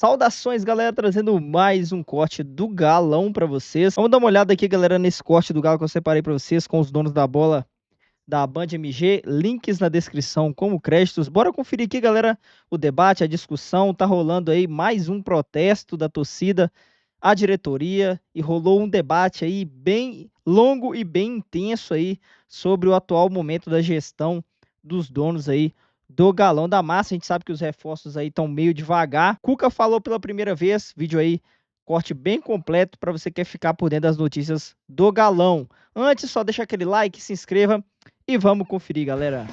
Saudações, galera, trazendo mais um corte do Galão pra vocês. Vamos dar uma olhada aqui, galera, nesse corte do Galo que eu separei pra vocês com os donos da bola da Band MG. Links na descrição como créditos. Bora conferir aqui, galera, o debate, a discussão. Tá rolando aí mais um protesto da torcida à diretoria e rolou um debate aí bem longo e bem intenso aí sobre o atual momento da gestão dos donos aí do Galão da Massa. A gente sabe que os reforços aí estão meio devagar. Cuca falou pela primeira vez, vídeo aí, corte bem completo para você que quer ficar por dentro das notícias do Galão. Antes, só deixa aquele like, se inscreva e vamos conferir, galera.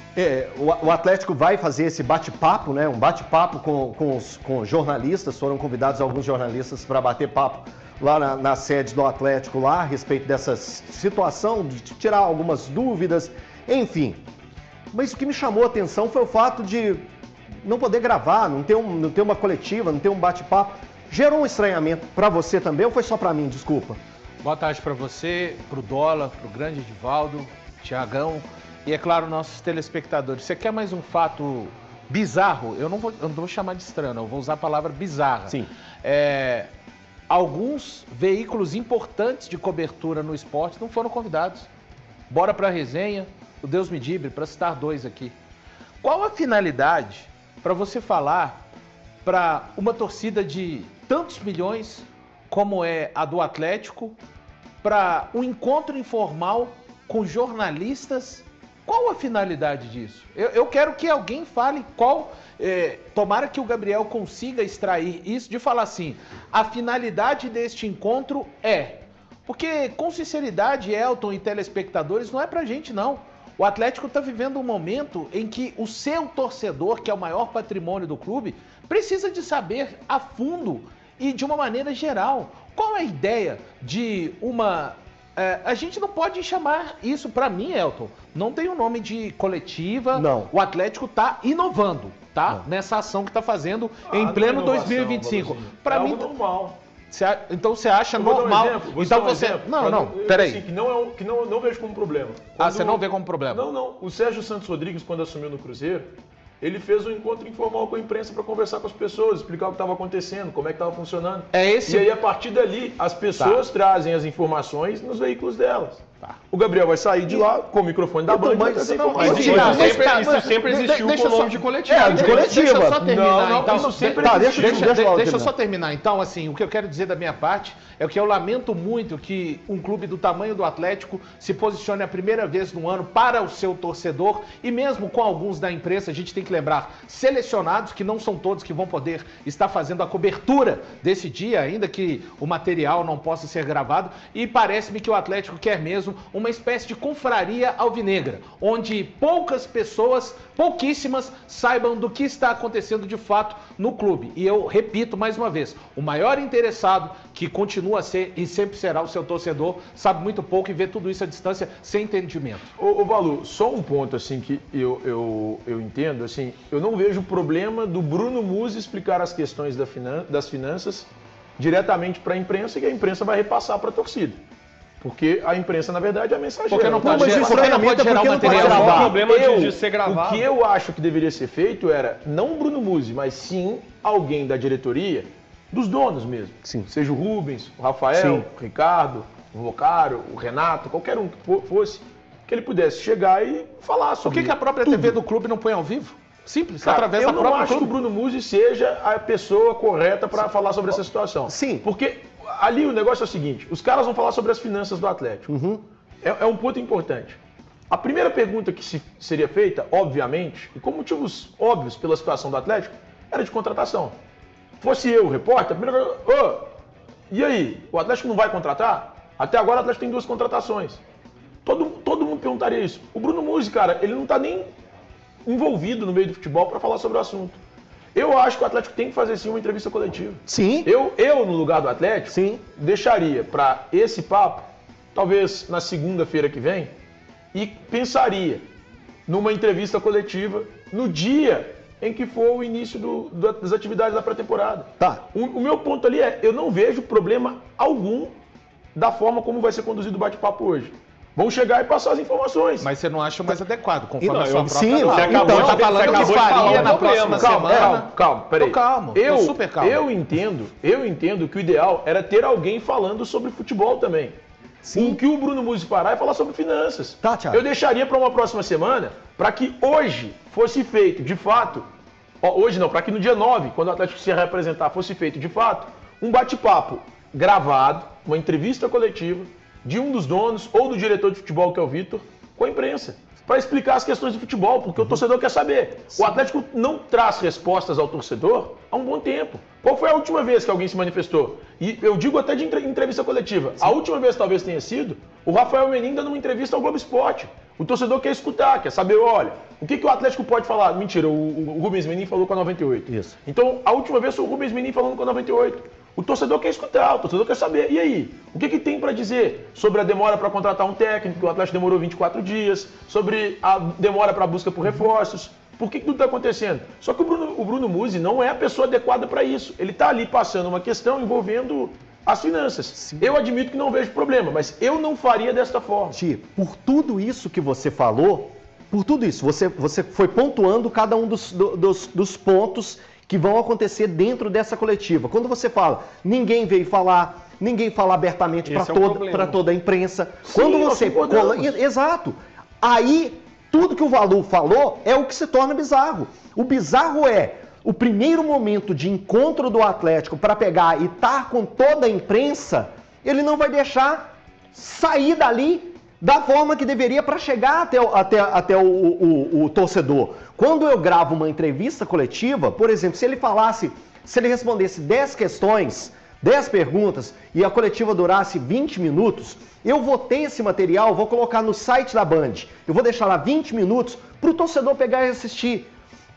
O Atlético vai fazer esse bate-papo, né? Um bate-papo com jornalistas. Foram convidados alguns jornalistas para bater papo lá na sede do Atlético lá, a respeito dessa situação, de tirar algumas dúvidas, enfim. Mas o que me chamou a atenção foi o fato de não poder gravar, não ter uma coletiva, não ter um bate-papo. Gerou um estranhamento para você também ou foi só para mim? Desculpa. Boa tarde para você, para o Dólar, para o grande Edivaldo, Tiagão e, é claro, nossos telespectadores. Você quer mais um fato bizarro? Eu não vou chamar de estranho, eu vou usar a palavra bizarra. Sim. Alguns veículos importantes de cobertura no esporte não foram convidados. Bora para a resenha, o Deus me livre, para citar dois aqui. Qual a finalidade para você falar para uma torcida de tantos milhões como é a do Atlético, para um encontro informal com jornalistas? Qual a finalidade disso? Eu quero que alguém fale qual... tomara que o Gabriel consiga extrair isso de falar assim, a finalidade deste encontro é... Porque, com sinceridade, Elton e telespectadores, não é pra gente, não. O Atlético está vivendo um momento em que o seu torcedor, que é o maior patrimônio do clube, precisa de saber a fundo e de uma maneira geral qual é a ideia de uma... a gente não pode chamar isso, para mim, Elton, não tem o nome de coletiva. Não. O Atlético está inovando, tá? Não. Nessa ação que está fazendo em pleno 2025. Para mim, normal. Então você acha normal? Então você... Não, peraí. Assim, que não vejo como problema. Você não vê como problema? Não. O Sérgio Santos Rodrigues, quando assumiu no Cruzeiro, ele fez um encontro informal com a imprensa para conversar com as pessoas, explicar o que estava acontecendo, como é que estava funcionando. E aí, a partir dali, as pessoas trazem as informações nos veículos delas. O Gabriel vai sair de lá com o microfone da Band e vai trazer informações. Isso sempre existiu com o nome de coletiva. De coletiva. Deixa eu só terminar, então. Isso sempre Deixa eu só terminar. Então, assim, o que eu quero dizer da minha parte é que eu lamento muito que um clube do tamanho do Atlético se posicione a primeira vez no ano para o seu torcedor e mesmo com alguns da imprensa, a gente tem que lembrar, selecionados, que não são todos que vão poder estar fazendo a cobertura desse dia, ainda que o material não possa ser gravado, e parece-me que o Atlético quer mesmo uma espécie de confraria alvinegra, onde poucas pessoas, pouquíssimas, saibam do que está acontecendo de fato no clube. E eu repito mais uma vez, o maior interessado, que continua a ser e sempre será o seu torcedor, sabe muito pouco e vê tudo isso à distância sem entendimento. Ô Balu, só um ponto assim que eu entendo, assim, eu não vejo problema do Bruno Musi explicar as questões das finanças diretamente para a imprensa e que a imprensa vai repassar para a torcida. Porque a imprensa, na verdade, é a mensageira. Porque não pode gerar o não pode material. gravar? O problema de ser gravado. O que eu acho que deveria ser feito era, não o Bruno Musi, mas sim alguém da diretoria, dos donos mesmo. Sim. Seja o Rubens, o Rafael, Sim. o Ricardo, o Vocaro, o Renato, qualquer um que fosse, que ele pudesse chegar e falar Por sobre que a própria TV do clube não põe ao vivo? Simples, Cara, através eu da não própria acho que o clube. Bruno Musi seja a pessoa correta para falar sobre essa situação. Sim. Porque ali o negócio é o seguinte, os caras vão falar sobre as finanças do Atlético. É um ponto importante. A primeira pergunta que seria feita, obviamente, e com motivos óbvios pela situação do Atlético, era de contratação. Fosse eu, o repórter, a primeira coisa, e aí, o Atlético não vai contratar? Até agora o Atlético tem 2 contratações. Todo mundo perguntaria isso. O Bruno Musi, cara, ele não está nem envolvido no meio do futebol para falar sobre o assunto. Eu acho que o Atlético tem que fazer sim uma entrevista coletiva. Sim. Eu no lugar do Atlético, Sim. deixaria para esse papo, talvez na segunda-feira que vem, e pensaria numa entrevista coletiva no dia em que for o início das atividades da pré-temporada. Tá. O meu ponto ali é, eu não vejo problema algum da forma como vai ser conduzido o bate-papo hoje. vão chegar e passar as informações. Mas você não acha mais adequado, conforme não, a sua própria sim, análise. você acabou Você de falando falar que um faria na problema. próxima semana. Calma, peraí. Tô calmo, tô super calmo. Eu entendo que o ideal era ter alguém falando sobre futebol também. Sim. O que o Bruno Musi parar é falar sobre finanças. Tá, Thiago. Eu deixaria para uma próxima semana, para que hoje fosse feito, de fato, hoje não, para que no dia 9, quando o Atlético se representar, fosse feito, de fato, um bate-papo gravado, uma entrevista coletiva de um dos donos ou do diretor de futebol, que é o Vitor, com a imprensa, para explicar as questões de futebol, porque o torcedor quer saber. Sim. O Atlético não traz respostas ao torcedor há um bom tempo. Qual foi a última vez que alguém se manifestou? E eu digo até de entrevista coletiva. Sim. A última vez talvez tenha sido o Rafael Menin dando uma entrevista ao Globo Esporte. O torcedor quer escutar, quer saber, olha, o que o Atlético pode falar? Mentira, o Rubens Menin falou com a 98. Isso. Então, a última vez foi o Rubens Menin falando com a 98. O torcedor quer escutar, o torcedor quer saber. E aí? O que tem para dizer sobre a demora para contratar um técnico, que o Atlético demorou 24 dias, sobre a demora para a busca por reforços? Por que tudo está acontecendo? Só que o Bruno Musi não é a pessoa adequada para isso. Ele está ali passando uma questão envolvendo as finanças. Sim. Eu admito que não vejo problema, mas eu não faria desta forma. Ti, por tudo isso que você falou, por tudo isso, você foi pontuando cada um dos pontos que vão acontecer dentro dessa coletiva. Quando você fala, ninguém veio falar, ninguém fala abertamente para toda a imprensa. Sim, quando você exato. Aí tudo que o Valu falou é o que se torna bizarro. O bizarro é o primeiro momento de encontro do Atlético para pegar e estar com toda a imprensa, ele não vai deixar sair dali da forma que deveria para chegar até o torcedor. Quando eu gravo uma entrevista coletiva, por exemplo, se ele respondesse 10 questões, 10 perguntas e a coletiva durasse 20 minutos, eu vou ter esse material, vou colocar no site da Band. Eu vou deixar lá 20 minutos para o torcedor pegar e assistir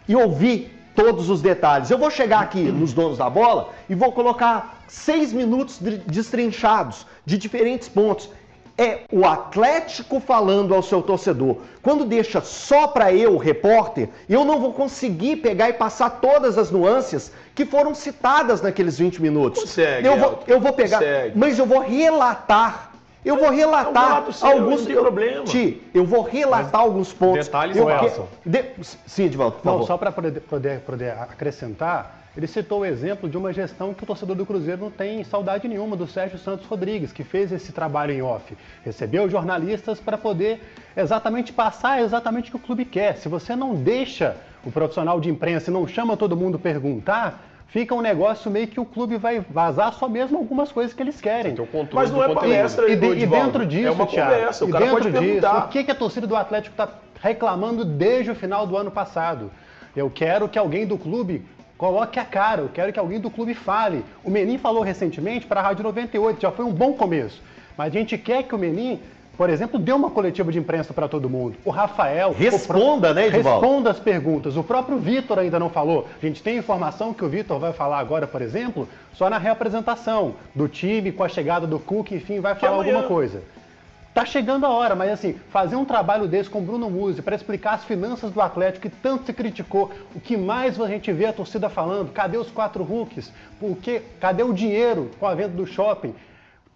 e ouvir todos os detalhes. Eu vou chegar aqui nos donos da bola e vou colocar 6 minutos destrinchados de diferentes pontos. É o Atlético falando ao seu torcedor. Quando deixa só para eu, repórter, eu não vou conseguir pegar e passar todas as nuances que foram citadas naqueles 20 minutos. Consegue, eu vou pegar, mas eu vou relatar. Eu vou relatar alguns. Eu vou relatar alguns pontos. Detalhes Sim, Edivaldo, por favor. Só para poder acrescentar. Ele citou o exemplo de uma gestão que o torcedor do Cruzeiro não tem saudade nenhuma, do Sérgio Santos Rodrigues, que fez esse trabalho em off. Recebeu jornalistas para poder passar exatamente o que o clube quer. Se você não deixa o profissional de imprensa e não chama todo mundo perguntar, fica um negócio meio que o clube vai vazar só mesmo algumas coisas que eles querem. Mas não é palestra, e dentro disso, é uma conversa, o cara pode perguntar. O que a torcida do Atlético está reclamando desde o final do ano passado? Eu quero que alguém do clube coloque a cara, eu quero que alguém do clube fale. O Menin falou recentemente para a Rádio 98, já foi um bom começo. Mas a gente quer que o Menin, por exemplo, dê uma coletiva de imprensa para todo mundo. O Rafael... Responda, né, Edivaldo? Responda as perguntas. O próprio Vitor ainda não falou. A gente tem informação que o Vitor vai falar agora, por exemplo, só na reapresentação do time, com a chegada do Cook, enfim, vai falar alguma coisa. Tá chegando a hora, mas assim, fazer um trabalho desse com o Bruno Musi para explicar as finanças do Atlético que tanto se criticou, o que mais a gente vê a torcida falando, cadê os 4 Hulks? Cadê o dinheiro com a venda do shopping?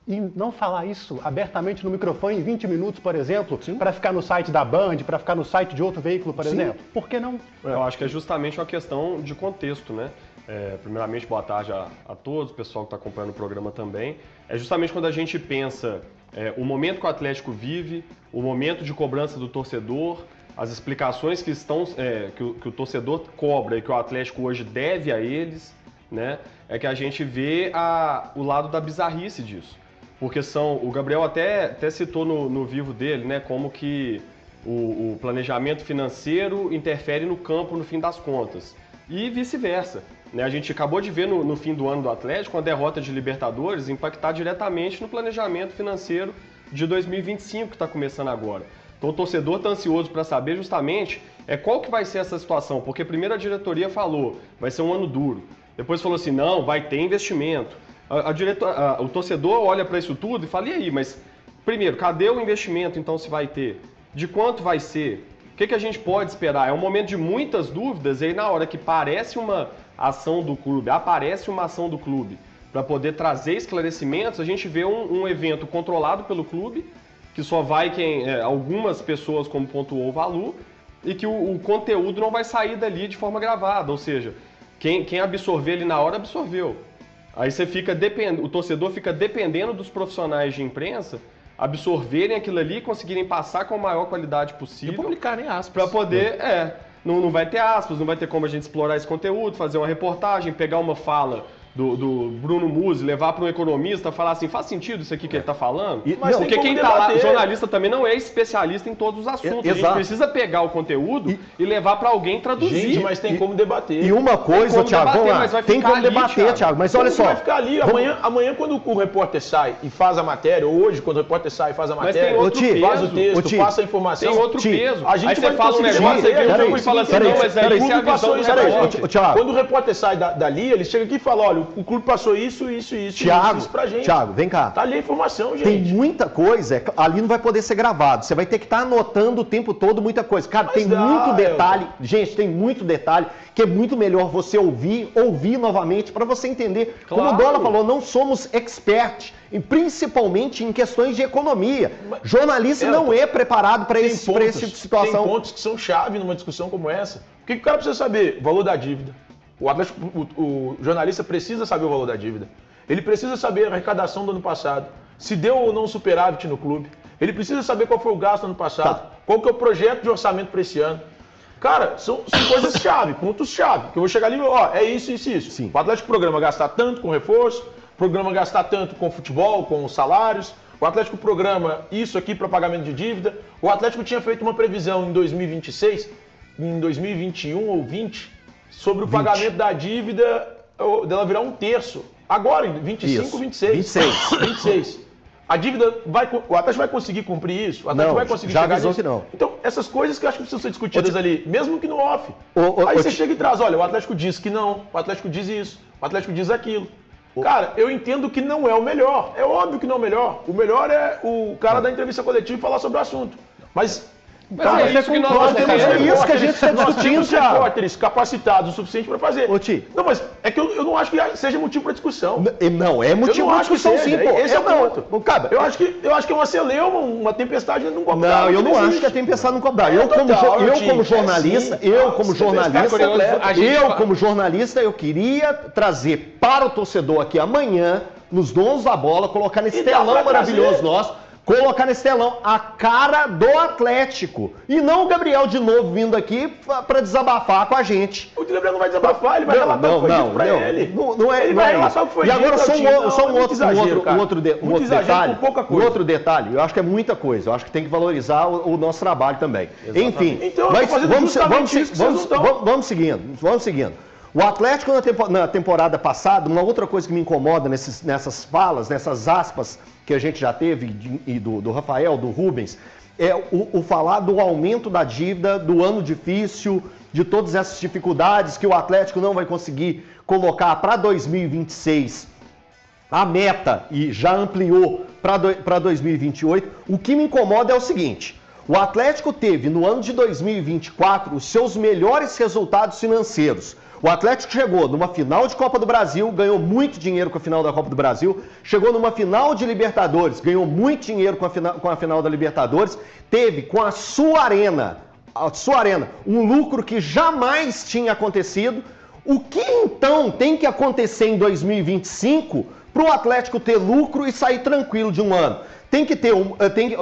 E não falar isso abertamente no microfone em 20 minutos, por exemplo, para ficar no site da Band, para ficar no site de outro veículo, por exemplo. Por que não? Eu acho que é justamente uma questão de contexto, né? Primeiramente, boa tarde a todos, o pessoal que está acompanhando o programa também. É justamente quando a gente pensa o momento que o Atlético vive, o momento de cobrança do torcedor, as explicações que o torcedor cobra e que o Atlético hoje deve a eles, né? É que a gente vê o lado da bizarrice disso. Porque o Gabriel até citou no vivo dele, né? Como que o planejamento financeiro interfere no campo no fim das contas. E vice-versa. Né? A gente acabou de ver no fim do ano do Atlético, a derrota de Libertadores impactar diretamente no planejamento financeiro de 2025, que está começando agora. Então o torcedor está ansioso para saber justamente qual que vai ser essa situação, porque primeiro a diretoria falou, vai ser um ano duro. Depois falou assim, não, vai ter investimento. O torcedor olha para isso tudo e fala, e aí, mas primeiro, cadê o investimento então se vai ter? De quanto vai ser? O que a gente pode esperar? É um momento de muitas dúvidas e aí na hora que aparece uma ação do clube para poder trazer esclarecimentos, a gente vê um evento controlado pelo clube que só vai algumas pessoas, como pontuou o Valu, e que o conteúdo não vai sair dali de forma gravada, ou seja, quem absorver ali na hora, absorveu. Aí você fica o torcedor fica dependendo dos profissionais de imprensa absorverem aquilo ali e conseguirem passar com a maior qualidade possível. E publicarem aspas. Para poder, não vai ter aspas, não vai ter como a gente explorar esse conteúdo, fazer uma reportagem, pegar uma fala do Bruno Musi, levar para um economista, falar assim, faz sentido isso aqui que ele está falando? Mas porque quem está lá, jornalista também não é especialista em todos os assuntos. A gente precisa pegar o conteúdo e levar para alguém traduzir. Gente, mas tem como debater. E uma coisa, Thiago, vamos lá, tem como debater, Thiago, mas olha só. Vai ficar ali, amanhã quando o repórter sai e faz a matéria, ou hoje quando o repórter sai e faz a matéria, faz o texto, passa a informação. Tem outro peso. A gente aí você fala um negócio, aí vem o e fala assim, não, mas aí você avisou do repórter. Quando o repórter sai dali, ele chega aqui e fala, olha, o clube passou isso pra gente. Thiago, vem cá. Tá ali a informação, gente. Tem muita coisa, ali não vai poder ser gravado. Você vai ter que estar anotando o tempo todo muita coisa. Cara, tem muito detalhe. Gente, tem muito detalhe que é muito melhor você ouvir novamente para você entender. Claro. Como o Dola falou, não somos experts, principalmente em questões de economia. Jornalista não é preparado para esse tipo de situação. Tem pontos que são chave numa discussão como essa. O que o cara precisa saber? O valor da dívida. O jornalista precisa saber o valor da dívida. Ele precisa saber a arrecadação do ano passado, se deu ou não superávit no clube. Ele precisa saber qual foi o gasto no ano passado, qual que é o projeto de orçamento para esse ano. Cara, são coisas-chave, pontos-chave. Que eu vou chegar ali e é isso. Sim. O Atlético programa gastar tanto com reforço, o programa gastar tanto com futebol, com salários. O Atlético programa isso aqui para pagamento de dívida. O Atlético tinha feito uma previsão em 2026, em 2021 ou 2020, sobre o pagamento da dívida, dela virar 1/3. Agora, em 25, isso. 26. A dívida o Atlético vai conseguir cumprir isso? O Atlético vai conseguir chegar nisso? Que não. Então, essas coisas que eu acho que precisam ser discutidas ali, mesmo que no off. Aí você chega e traz, olha, o Atlético diz que não, o Atlético diz isso, o Atlético diz aquilo. Cara, eu entendo que não é o melhor. É óbvio que não é o melhor. O melhor é o cara da entrevista coletiva e falar sobre o assunto. Mas é isso que nós temos que a gente está discutindo, nós temos repórteres capacitados o suficiente para fazer. Não, mas é que eu não acho que seja motivo para discussão. Não, é motivo para discussão sim, pô. Esse é o ponto. Eu acho que é uma celeuma, uma tempestade num copo d'água. Não, eu não acho que é tempestade num copo d'água. Eu como jornalista, eu queria trazer para o torcedor aqui amanhã, nos Donos da Bola, colocar nesse telão maravilhoso nosso, colocar nesse telão a cara do Atlético. E não o Gabriel de novo vindo aqui para desabafar com a gente. O Gabriel não vai desabafar, ele vai relatar o que foi dito pra ele. Ele vai relatar o que foi dito. E agora só um outro detalhe. Eu acho que é muita coisa. Eu acho que tem que valorizar o nosso trabalho também. Exatamente. Enfim, então, vamos seguindo. O Atlético na temporada passada, uma outra coisa que me incomoda nessas falas, nessas aspas que a gente já teve, do Rafael, do Rubens, é o falar do aumento da dívida, do ano difícil, de todas essas dificuldades que o Atlético não vai conseguir colocar para 2026 a meta e já ampliou para 2028. O que me incomoda é o seguinte: o Atlético teve no ano de 2024 os seus melhores resultados financeiros. O Atlético chegou numa final de Copa do Brasil, ganhou muito dinheiro com a final da Copa do Brasil, chegou numa final de Libertadores, ganhou muito dinheiro com a final da Libertadores, teve com a sua arena, um lucro que jamais tinha acontecido. O que então tem que acontecer em 2025 para o Atlético ter lucro e sair tranquilo de um ano? Tem que ter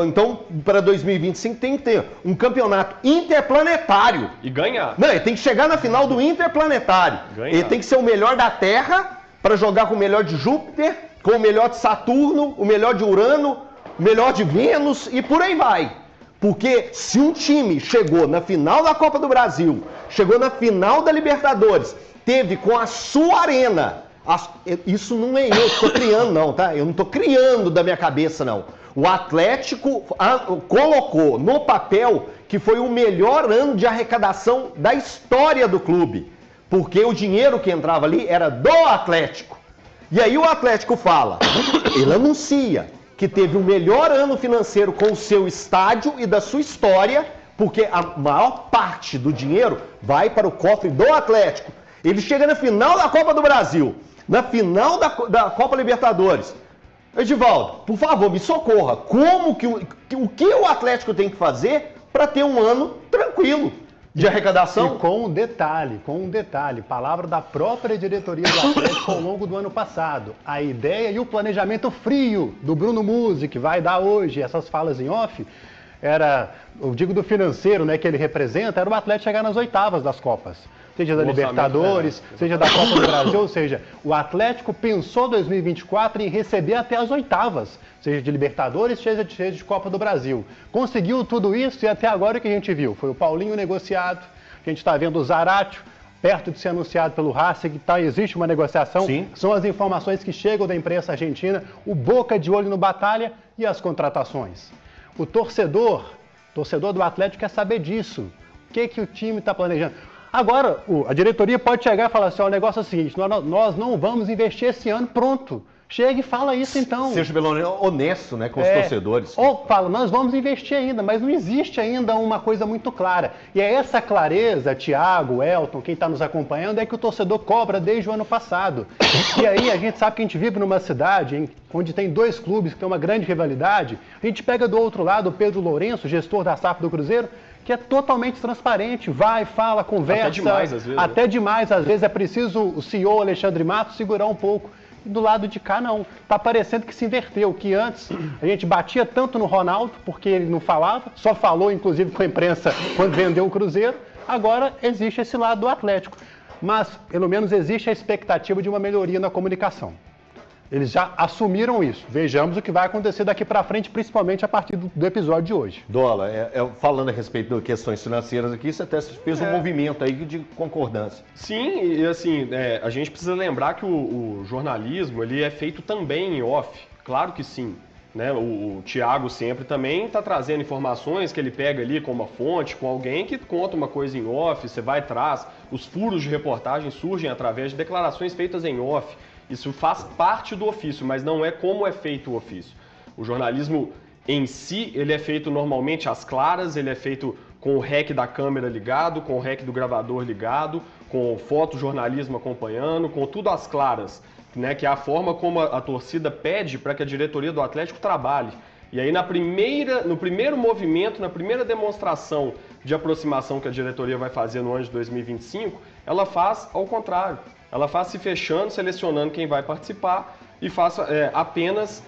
então, para 2025, tem que ter um campeonato interplanetário. E ganhar. Não, ele tem que chegar na final do interplanetário. Ganhar. Ele tem que ser o melhor da Terra para jogar com o melhor de Júpiter, com o melhor de Saturno, o melhor de Urano, o melhor de Vênus e por aí vai. Porque se um time chegou na final da Copa do Brasil, chegou na final da Libertadores, teve com a sua arena... Isso não é eu que estou criando, não, tá? Eu não estou criando da minha cabeça, não. O Atlético colocou no papel que foi o melhor ano de arrecadação da história do clube. Porque o dinheiro que entrava ali era do Atlético. E aí o Atlético fala, ele anuncia que teve o melhor ano financeiro com o seu estádio e da sua história, porque a maior parte do dinheiro vai para o cofre do Atlético. Ele chega na final da Copa do Brasil, na final da Copa Libertadores. Edivaldo, por favor, me socorra. Como que o que o Atlético tem que fazer para ter um ano tranquilo de arrecadação? E com um detalhe, palavra da própria diretoria do Atlético ao longo do ano passado. A ideia e o planejamento frio do Bruno Musi, que vai dar hoje essas falas em off, eu digo do financeiro, né, que ele representa, era o Atlético chegar nas oitavas das Copas. Seja da Libertadores, seja da Copa do Brasil, ou seja, o Atlético pensou 2024 em receber até as oitavas, seja de Libertadores, seja de Copa do Brasil. Conseguiu tudo isso e até agora o que a gente viu? Foi o Paulinho negociado, a gente está vendo o Zaratio perto de ser anunciado pelo Racing, existe uma negociação. Sim. São as informações que chegam da imprensa argentina, o Boca de olho no Batalha e as contratações. O torcedor do Atlético quer saber disso. O que o time está planejando? Agora, a diretoria pode chegar e falar assim, o negócio é o seguinte, nós não vamos investir esse ano, pronto. Chega e fala isso então. Seja pelo menos honesto, né, com os torcedores. Ou fala, nós vamos investir ainda, mas não existe ainda uma coisa muito clara. E é essa clareza, Thiago, Elton, quem está nos acompanhando, é que o torcedor cobra desde o ano passado. E aí a gente sabe que a gente vive numa cidade onde tem dois clubes que têm uma grande rivalidade. A gente pega do outro lado o Pedro Lourenço, gestor da SAF do Cruzeiro, que é totalmente transparente, vai, fala, conversa. Até demais, às vezes. Até demais, às vezes é preciso o CEO Alexandre Matos segurar um pouco. E do lado de cá, não. Tá parecendo que se inverteu, que antes a gente batia tanto no Ronaldo, porque ele não falava, só falou, inclusive, com a imprensa quando vendeu o Cruzeiro. Agora existe esse lado do Atlético. Mas, pelo menos, existe a expectativa de uma melhoria na comunicação. Eles já assumiram isso. Vejamos o que vai acontecer daqui para frente, principalmente a partir do episódio de hoje. Dola, falando a respeito de questões financeiras aqui, você até fez um movimento aí de concordância. Sim, e assim, a gente precisa lembrar que o jornalismo ele é feito também em off, claro que sim. Né? O Thiago sempre também está trazendo informações que ele pega ali com uma fonte, com alguém que conta uma coisa em off, você vai atrás, os furos de reportagem surgem através de declarações feitas em off. Isso faz parte do ofício, mas não é como é feito o ofício. O jornalismo em si, ele é feito normalmente às claras, ele é feito com o REC da câmera ligado, com o REC do gravador ligado, com fotojornalismo acompanhando, com tudo às claras, né, que é a forma como a torcida pede para que a diretoria do Atlético trabalhe. E aí no primeiro movimento, na primeira demonstração de aproximação que a diretoria vai fazer no ano de 2025, ela faz ao contrário. Ela faz se fechando, selecionando quem vai participar e faz apenas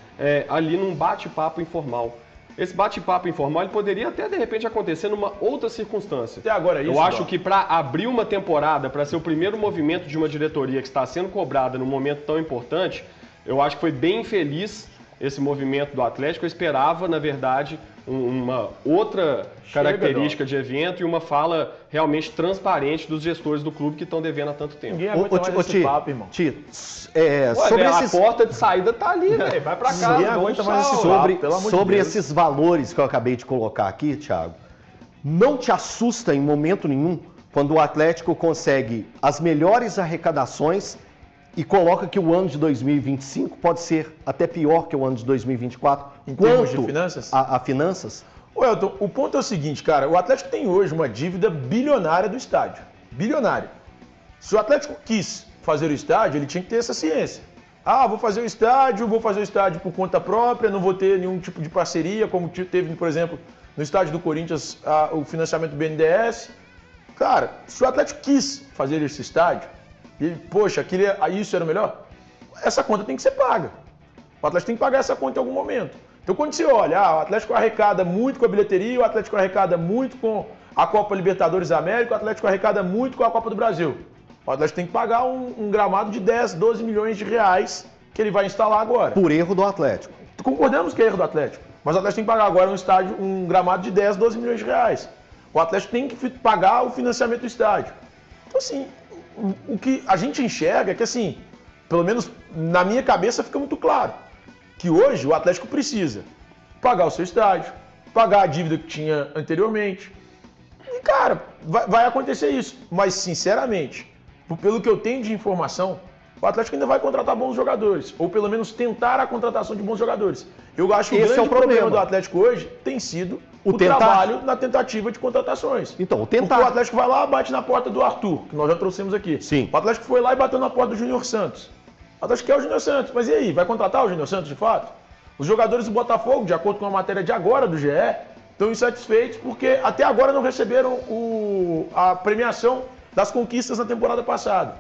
ali num bate-papo informal. Esse bate-papo informal ele poderia até, de repente, acontecer numa outra circunstância. Até agora é isso, eu acho que para abrir uma temporada, para ser o primeiro movimento de uma diretoria que está sendo cobrada num momento tão importante, eu acho que foi bem infeliz esse movimento do Atlético. Eu esperava, na verdade, uma outra característica de evento e uma fala realmente transparente dos gestores do clube que estão devendo há tanto tempo. Ninguém aguenta mais esse papo, irmão. Sobre a porta de saída tá ali, velho. Vai pra casa. Ninguém aguenta mais esse papo, sobre esses valores que eu acabei de colocar aqui, Thiago, não te assusta em momento nenhum quando o Atlético consegue as melhores arrecadações e coloca que o ano de 2025 pode ser até pior que o ano de 2024. Em termos de finanças? A finanças? Ô Elton, o ponto é o seguinte, cara, o Atlético tem hoje uma dívida bilionária do estádio. Bilionária. Se o Atlético quis fazer o estádio, ele tinha que ter essa ciência. Vou fazer o estádio por conta própria, não vou ter nenhum tipo de parceria, como teve, por exemplo, no estádio do Corinthians, o financiamento do BNDES. Cara, se o Atlético quis fazer esse estádio, e, poxa, isso era o melhor, essa conta tem que ser paga. O Atlético tem que pagar essa conta em algum momento. Então, quando você olha, o Atlético arrecada muito com a bilheteria, o Atlético arrecada muito com a Copa Libertadores da América, o Atlético arrecada muito com a Copa do Brasil. O Atlético tem que pagar um gramado de 10, 12 milhões de reais que ele vai instalar agora. Por erro do Atlético. Concordamos que é erro do Atlético, mas o Atlético tem que pagar agora um gramado de 10, 12 milhões de reais. O Atlético tem que pagar o financiamento do estádio. Então, assim, o que a gente enxerga é que, assim, pelo menos na minha cabeça fica muito claro, que hoje o Atlético precisa pagar o seu estádio, pagar a dívida que tinha anteriormente. E, cara, vai acontecer isso. Mas, sinceramente, pelo que eu tenho de informação, o Atlético ainda vai contratar bons jogadores, ou pelo menos tentar a contratação de bons jogadores. Eu acho que o grande problema do Atlético hoje tem sido o trabalho na tentativa de contratações. Então, o tentar. Porque o Atlético vai lá, bate na porta do Arthur, que nós já trouxemos aqui. Sim. O Atlético foi lá e bateu na porta do Júnior Santos. O Atlético quer o Júnior Santos, mas e aí, vai contratar o Júnior Santos de fato? Os jogadores do Botafogo, de acordo com a matéria de agora do GE, estão insatisfeitos porque até agora não receberam a premiação das conquistas na temporada passada.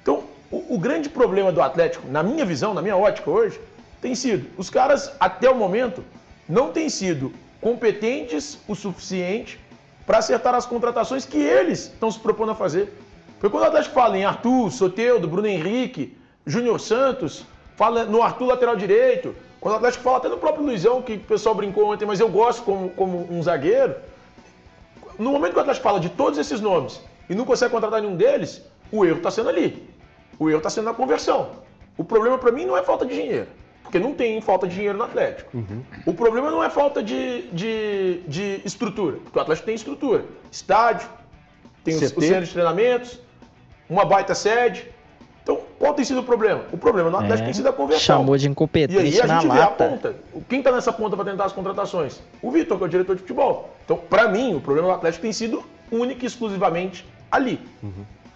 Então, o grande problema do Atlético, na minha visão, na minha ótica hoje, tem sido, os caras, até o momento, não têm sido competentes o suficiente para acertar as contratações que eles estão se propondo a fazer. Porque quando o Atlético fala em Arthur, Soteldo, Bruno Henrique, Júnior Santos, fala no Arthur lateral direito, quando o Atlético fala até no próprio Luizão, que o pessoal brincou ontem, mas eu gosto como um zagueiro, no momento que o Atlético fala de todos esses nomes e não consegue contratar nenhum deles, o erro está sendo ali. O erro está sendo na conversão. O problema para mim não é falta de dinheiro, porque não tem falta de dinheiro no Atlético. O problema não é falta de estrutura, porque o Atlético tem estrutura. Estádio, tem os centros de treinamentos, uma baita sede. Então, qual tem sido o problema? O problema no Atlético tem sido a conversão. Chamou de incompetente na lata. E aí a gente vê a ponta. Quem está nessa ponta para tentar as contratações? O Vitor, que é o diretor de futebol. Então, para mim, o problema do Atlético tem sido único e exclusivamente ali.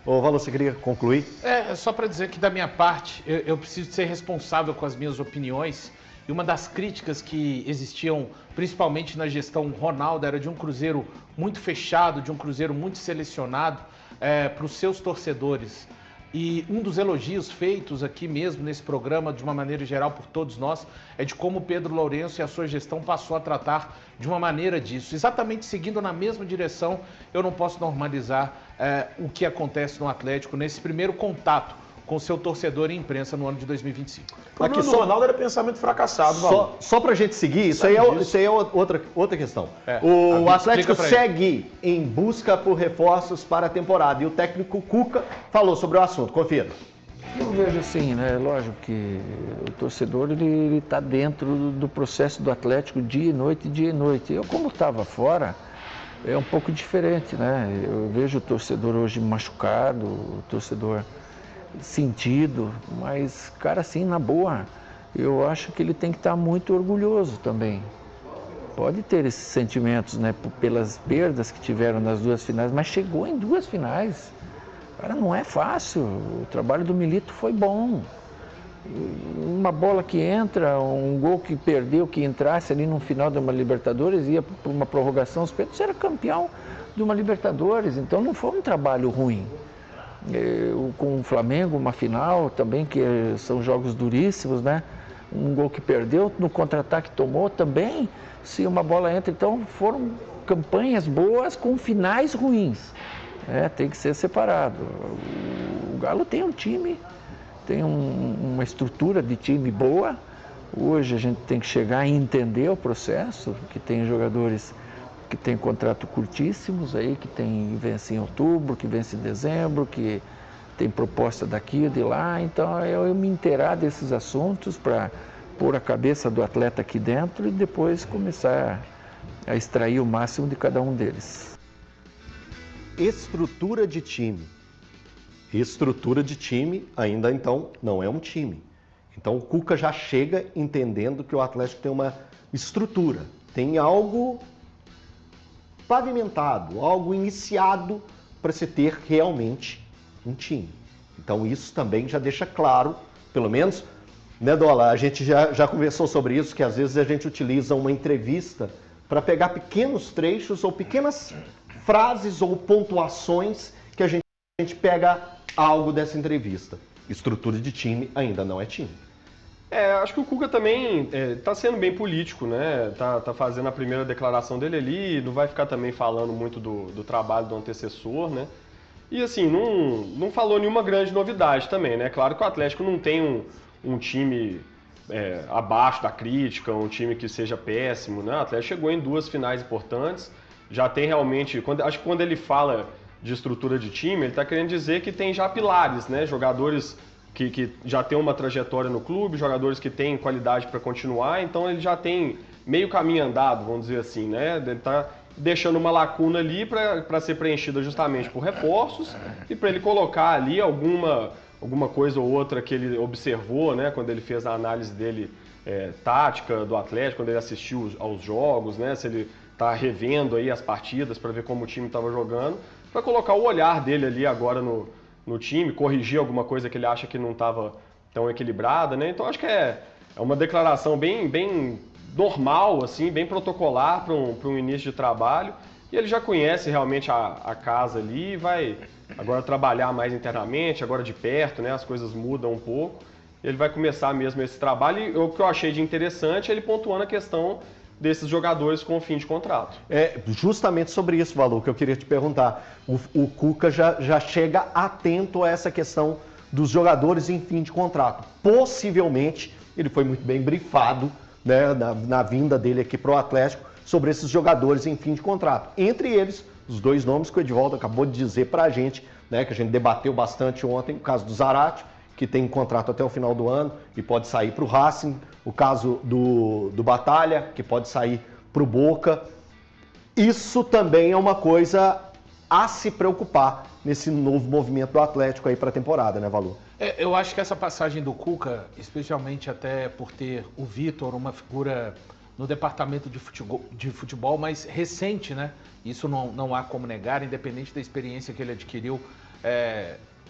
Ô, Valor, você queria concluir? Só para dizer que da minha parte, eu preciso ser responsável com as minhas opiniões. E uma das críticas que existiam, principalmente na gestão Ronaldo, era de um Cruzeiro muito fechado, de um Cruzeiro muito selecionado para os seus torcedores. E um dos elogios feitos aqui mesmo nesse programa, de uma maneira geral por todos nós, é de como o Pedro Lourenço e a sua gestão passou a tratar de uma maneira disso. Exatamente seguindo na mesma direção, eu não posso normalizar o que acontece no Atlético nesse primeiro contato com o seu torcedor e imprensa no ano de 2025. Aqui só Ronaldo era pensamento fracassado. Só pra gente seguir, isso aí é outra questão. O Atlético segue em busca por reforços para a temporada e o técnico Cuca falou sobre o assunto. Confira. Eu vejo assim, né? Lógico que o torcedor ele está dentro do processo do Atlético dia e noite. Eu, como estava fora, é um pouco diferente, né? Eu vejo o torcedor hoje machucado, o torcedor sentido, mas, cara, assim, na boa, eu acho que ele tem que estar muito orgulhoso também. Pode ter esses sentimentos, né, pelas perdas que tiveram nas duas finais, mas chegou em duas finais. Cara, não é fácil. O trabalho do Milito foi bom. Uma bola que entra, um gol que perdeu, que entrasse ali no final de uma Libertadores, ia para uma prorrogação, os Pedros era campeão de uma Libertadores, então não foi um trabalho ruim. Com o Flamengo, uma final também, que são jogos duríssimos, né? Um gol que perdeu, no contra-ataque tomou também, se uma bola entra. Então foram campanhas boas com finais ruins. Tem que ser separado. O Galo tem um time, tem uma estrutura de time boa. Hoje a gente tem que chegar e entender o processo, que tem jogadores que tem contrato curtíssimos aí, que vence em outubro, que vence em dezembro, que tem proposta daqui e de lá. Então eu me inteirar desses assuntos para pôr a cabeça do atleta aqui dentro e depois começar a extrair o máximo de cada um deles. Estrutura de time. Estrutura de time ainda então não é um time. Então o Cuca já chega entendendo que o Atlético tem uma estrutura, tem algo pavimentado, algo iniciado para se ter realmente um time. Então isso também já deixa claro, pelo menos, né, Dola? A gente já conversou sobre isso, que às vezes a gente utiliza uma entrevista para pegar pequenos trechos ou pequenas frases ou pontuações que a gente pega algo dessa entrevista. Estrutura de time ainda não é time. Acho que o Cuca também está sendo bem político, né? Tá fazendo a primeira declaração dele ali, não vai ficar também falando muito do trabalho do antecessor, né? E assim, não falou nenhuma grande novidade também, né? Claro que o Atlético não tem um time abaixo da crítica, um time que seja péssimo, né? O Atlético chegou em duas finais importantes, já tem realmente... Acho que quando ele fala de estrutura de time, ele está querendo dizer que tem já pilares, né? Jogadores que já tem uma trajetória no clube, jogadores que têm qualidade para continuar, então ele já tem meio caminho andado, vamos dizer assim, né? Ele está deixando uma lacuna ali para ser preenchida justamente por reforços e para ele colocar ali alguma coisa ou outra que ele observou, né? Quando ele fez a análise dele tática do Atlético, quando ele assistiu aos jogos, né? Se ele está revendo aí as partidas para ver como o time estava jogando, para colocar o olhar dele ali agora no time, corrigir alguma coisa que ele acha que não estava tão equilibrada, né? Então acho que é uma declaração bem normal, assim, bem protocolar para um início de trabalho. E ele já conhece realmente a casa ali e vai agora trabalhar mais internamente, agora de perto, né? As coisas mudam um pouco. Ele vai começar mesmo esse trabalho e o que eu achei de interessante é ele pontuando a questão desses jogadores com fim de contrato. É justamente sobre isso, Valu, que eu queria te perguntar. O Cuca já chega atento a essa questão dos jogadores em fim de contrato. Possivelmente, ele foi muito bem brifado, né, na vinda dele aqui para o Atlético sobre esses jogadores em fim de contrato. Entre eles, os 2 nomes que o Edivaldo acabou de dizer para a gente, né, que a gente debateu bastante ontem, o caso do Zarate, que tem um contrato até o final do ano e pode sair para o Racing, o caso do Batalha, que pode sair para o Boca. Isso também é uma coisa a se preocupar nesse novo movimento do Atlético aí para a temporada, né, Valu? Eu acho que essa passagem do Cuca, especialmente até por ter o Vitor, uma figura no departamento de futebol mais recente, né? Isso não há como negar, independente da experiência que ele adquiriu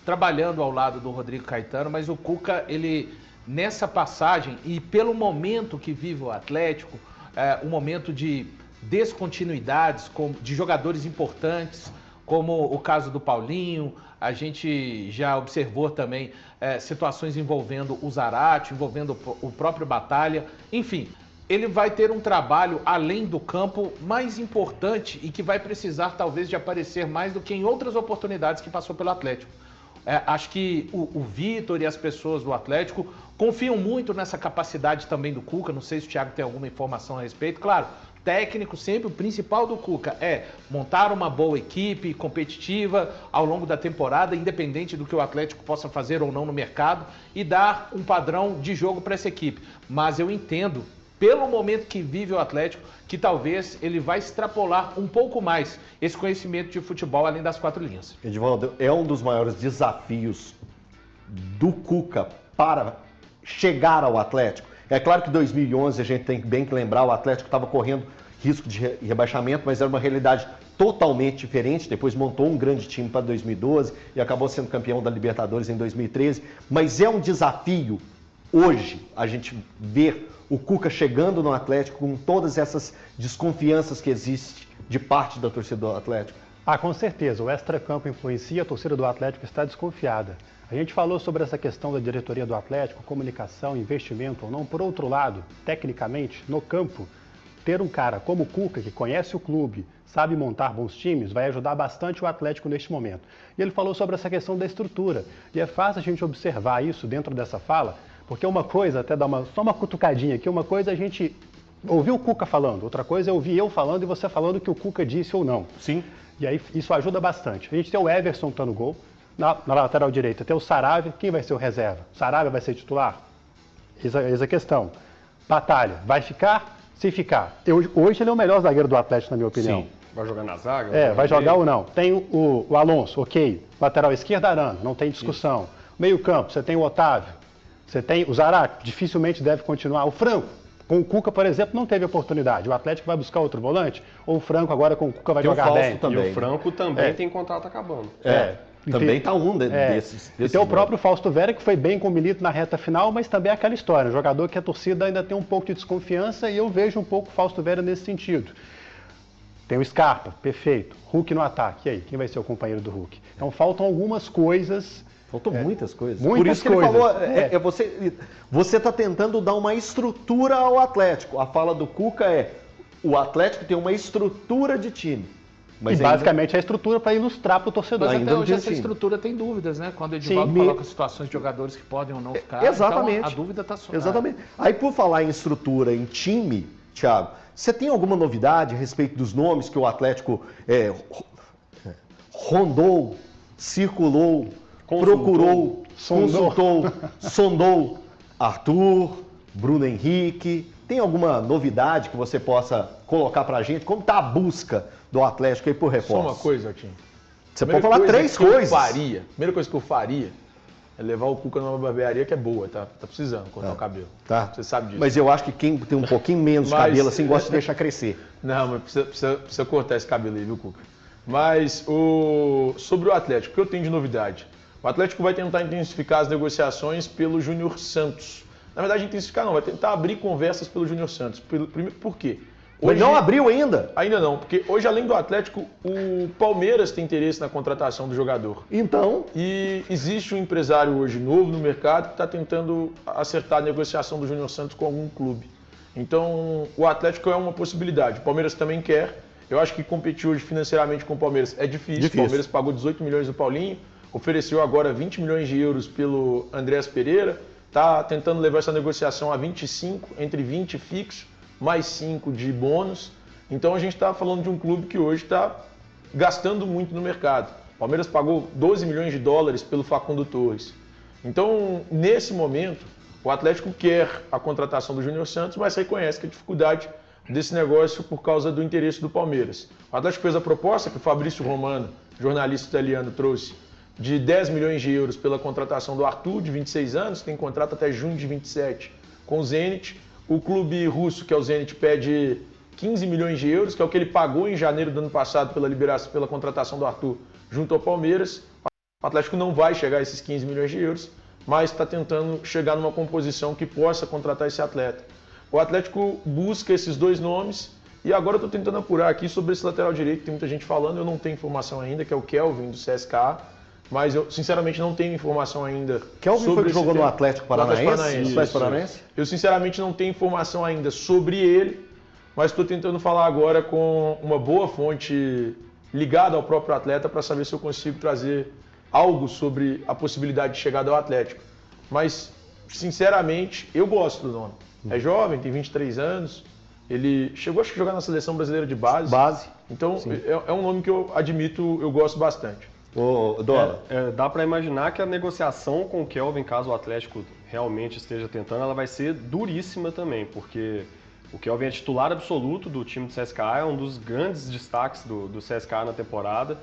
trabalhando ao lado do Rodrigo Caetano, mas o Cuca, ele nessa passagem e pelo momento que vive o Atlético, um momento de descontinuidades de jogadores importantes, como o caso do Paulinho, a gente já observou também situações envolvendo o Zarate, envolvendo o próprio Batalha, enfim, ele vai ter um trabalho além do campo mais importante e que vai precisar talvez de aparecer mais do que em outras oportunidades que passou pelo Atlético. Acho que o Vitor e as pessoas do Atlético confiam muito nessa capacidade também do Cuca, não sei se o Thiago tem alguma informação a respeito, claro, técnico sempre, o principal do Cuca é montar uma boa equipe competitiva ao longo da temporada, independente do que o Atlético possa fazer ou não no mercado, e dar um padrão de jogo para essa equipe. Mas eu entendo, pelo momento que vive o Atlético, que talvez ele vai extrapolar um pouco mais esse conhecimento de futebol além das 4 linhas. Edivaldo, é um dos maiores desafios do Cuca para chegar ao Atlético. É claro que em 2011 a gente tem bem que lembrar, o Atlético estava correndo risco de rebaixamento, mas era uma realidade totalmente diferente. Depois montou um grande time para 2012 e acabou sendo campeão da Libertadores em 2013. Mas é um desafio hoje a gente ver o Cuca chegando no Atlético com todas essas desconfianças que existem de parte da torcida do Atlético. Com certeza. O extracampo influencia, a torcida do Atlético está desconfiada. A gente falou sobre essa questão da diretoria do Atlético, comunicação, investimento ou não. Por outro lado, tecnicamente, no campo, ter um cara como o Cuca, que conhece o clube, sabe montar bons times, vai ajudar bastante o Atlético neste momento. E ele falou sobre essa questão da estrutura. E é fácil a gente observar isso dentro dessa fala, porque uma coisa, até dar só uma cutucadinha aqui, uma coisa a gente ouviu o Cuca falando, outra coisa é ouvir eu falando e você falando o que o Cuca disse ou não. Sim. E aí isso ajuda bastante. A gente tem o Everson tá no gol, na lateral direita tem o Saravia, quem vai ser o reserva? O Saravia vai ser titular? Essa é a questão. Batalha, vai ficar? Se ficar. Hoje ele é o melhor zagueiro do Atlético, na minha opinião. Sim. Vai jogar na zaga? Vai jogar ou não. Tem o Alonso, ok. Lateral esquerda, Arana, não tem discussão. Meio campo, você tem o Otávio, você tem o Zarate, dificilmente deve continuar. O Franco, com o Cuca, por exemplo, não teve oportunidade. O Atlético vai buscar outro volante? Ou o Franco agora com o Cuca vai jogar bem? Também, e o Franco também tem contrato acabando. Também está desses. E tem o próprio Fausto Vera, que foi bem com o Milito na reta final, mas também é aquela história, um jogador que a torcida ainda tem um pouco de desconfiança e eu vejo um pouco o Fausto Vera nesse sentido. Tem o Scarpa, perfeito. Hulk no ataque, e aí? Quem vai ser o companheiro do Hulk? Então faltam algumas coisas. Faltam muitas coisas. Muitas Por isso que coisas. ele falou, você está tentando dar uma estrutura ao Atlético. A fala do Cuca é, o Atlético tem uma estrutura de time. Mas e basicamente a estrutura para ilustrar para o torcedor. Mas até hoje essa estrutura tem dúvidas, né? Quando o Edivaldo coloca situações de jogadores que podem ou não ficar. Exatamente. Então a dúvida está sobre. Exatamente. Aí por falar em estrutura, em time, Thiago, você tem alguma novidade a respeito dos nomes que o Atlético rondou, circulou, procurou, consultou, sondou? Arthur, Bruno Henrique, tem alguma novidade que você possa colocar pra gente? Como está a busca do Atlético aí por reforço? Só uma coisa, Tim. Você pode falar 3 coisas. Primeira coisa que eu faria é levar o Cuca numa barbearia que é boa, tá precisando cortar o cabelo. Tá. Você sabe disso. Mas eu acho que quem tem um pouquinho menos de cabelo assim gosta de deixar crescer. Não, mas precisa cortar esse cabelo aí, viu, Cuca? Mas sobre o Atlético, o que eu tenho de novidade? O Atlético vai tentar intensificar as negociações pelo Júnior Santos. Na verdade, intensificar não, vai tentar abrir conversas pelo Júnior Santos. Por quê? Mas não abriu ainda? Ainda não, porque hoje, além do Atlético, o Palmeiras tem interesse na contratação do jogador. Então, E existe um empresário hoje novo no mercado que está tentando acertar a negociação do Júnior Santos com algum clube. Então, o Atlético é uma possibilidade. O Palmeiras também quer. Eu acho que competir hoje financeiramente com o Palmeiras é difícil. O Palmeiras pagou 18 milhões do Paulinho, ofereceu agora 20 milhões de euros pelo Andreas Pereira, está tentando levar essa negociação a 25, entre 20 fixo, mais 5 de bônus. Então a gente está falando de um clube que hoje está gastando muito no mercado. O Palmeiras pagou 12 milhões de dólares pelo Facundo Torres. Então, nesse momento, o Atlético quer a contratação do Júnior Santos, mas reconhece que a dificuldade desse negócio por causa do interesse do Palmeiras. O Atlético fez a proposta que o Fabrício Romano, jornalista italiano, trouxe, de 10 milhões de euros pela contratação do Arthur, de 26 anos, tem contrato até junho de 27 com o Zenit. O clube russo, que é o Zenit, pede 15 milhões de euros, que é o que ele pagou em janeiro do ano passado pela contratação do Arthur junto ao Palmeiras. O Atlético não vai chegar a esses 15 milhões de euros, mas está tentando chegar numa composição que possa contratar esse atleta. O Atlético busca esses dois nomes e agora eu estou tentando apurar aqui sobre esse lateral direito, tem muita gente falando, eu não tenho informação ainda, que é o Kelvin do CSKA, mas eu sinceramente não tenho informação ainda. Kelvin sobre foi que esse jogou no tema. Atlético Paranaense? Atlético Paranaense. Eu sinceramente não tenho informação ainda sobre ele, mas estou tentando falar agora com uma boa fonte ligada ao próprio atleta para saber se eu consigo trazer algo sobre a possibilidade de chegada ao Atlético. Mas, sinceramente, eu gosto do nome. É jovem, tem 23 anos, ele chegou acho que a jogar na seleção brasileira de base. Então, é um nome que eu admito, eu gosto bastante. Ô, Dola. Dá para imaginar que a negociação com o Kelvin, caso o Atlético realmente esteja tentando, ela vai ser duríssima também, porque o Kelvin é titular absoluto do time do CSKA, é um dos grandes destaques do CSKA na temporada.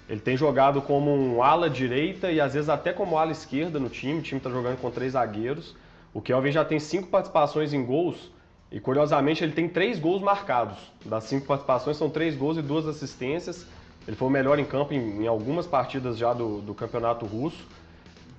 Ele tem jogado como um ala direita e às vezes até como ala esquerda no time. O time está jogando com 3 zagueiros. O Kelvin já tem 5 participações em gols e, curiosamente, ele tem 3 gols marcados. Das 5 participações são 3 gols e 2 assistências. Ele foi o melhor em campo em algumas partidas já do campeonato russo.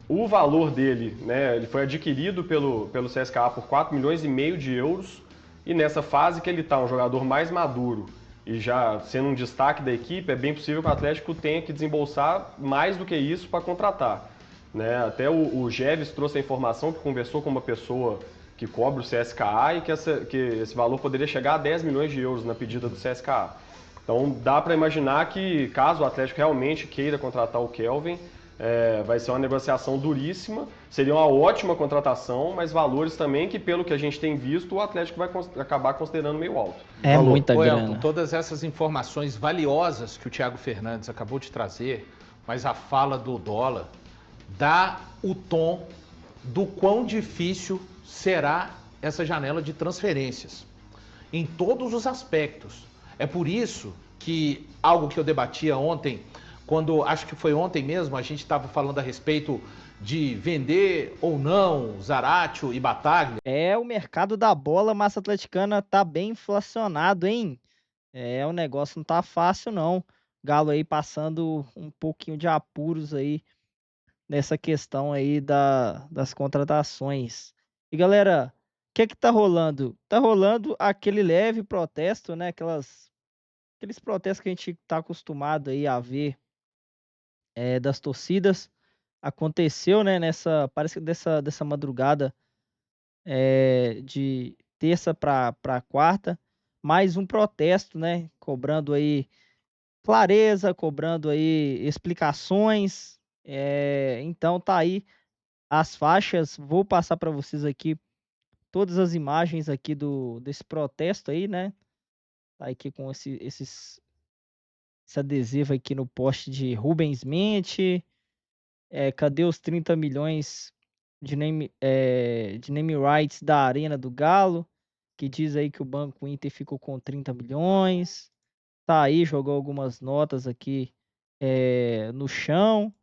O valor dele, né, ele foi adquirido pelo CSKA por 4 milhões e meio de euros. E nessa fase que ele está, um jogador mais maduro e já sendo um destaque da equipe, é bem possível que o Atlético tenha que desembolsar mais do que isso para contratar. Né? Até o Geves trouxe a informação que conversou com uma pessoa que cobra o CSKA e que esse valor poderia chegar a 10 milhões de euros na pedida do CSKA. Então dá para imaginar que, caso o Atlético realmente queira contratar o Kelvin, vai ser uma negociação duríssima, seria uma ótima contratação, mas valores também que, pelo que a gente tem visto, o Atlético vai acabar considerando meio alto. É muita grana. Elton, todas essas informações valiosas que o Thiago Fernandes acabou de trazer, mas a fala do Dola dá o tom do quão difícil será essa janela de transferências, em todos os aspectos. É por isso que algo que eu debatia ontem, quando acho que foi ontem mesmo, a gente estava falando a respeito de vender ou não Zaratio e Bataglia. O mercado da bola massa atleticana tá bem inflacionado, hein? O negócio não tá fácil, não. Galo aí passando um pouquinho de apuros aí nessa questão aí das contratações. E galera, o que tá rolando? Tá rolando aquele leve protesto, né? Aqueles protestos que a gente tá acostumado aí a ver das torcidas. Aconteceu, né, parece que dessa madrugada de terça para quarta, mais um protesto, né, cobrando aí clareza, cobrando aí explicações. Então tá aí as faixas, vou passar para vocês aqui todas as imagens aqui desse protesto aí, né? Tá aqui com esse adesivo aqui no poste de Rubens Mente. Cadê os 30 milhões de name rights da Arena do Galo? Que diz aí que o Banco Inter ficou com 30 milhões. Tá aí, jogou algumas notas aqui no chão.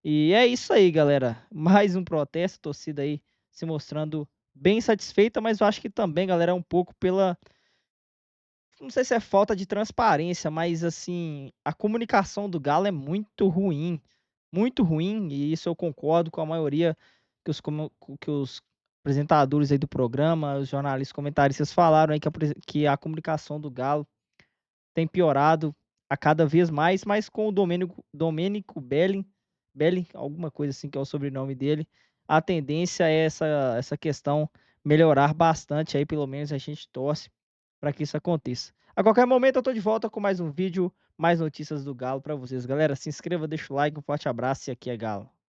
E é isso aí, galera. Mais um protesto, torcida aí se mostrando bem satisfeita, mas eu acho que também, galera, é um pouco pela... Não sei se é falta de transparência, mas assim, a comunicação do Galo é muito ruim. muito ruim, e isso eu concordo com a maioria que os apresentadores aí do programa, os jornalistas, comentaristas falaram aí que a comunicação do Galo tem piorado a cada vez mais, mas com o Domênico Belli, alguma coisa assim que é o sobrenome dele, a tendência é essa questão melhorar bastante aí, pelo menos a gente torce para que isso aconteça. A qualquer momento eu tô de volta com mais um vídeo, mais notícias do Galo para vocês. Galera, se inscreva, deixa o like, um forte abraço e aqui é Galo.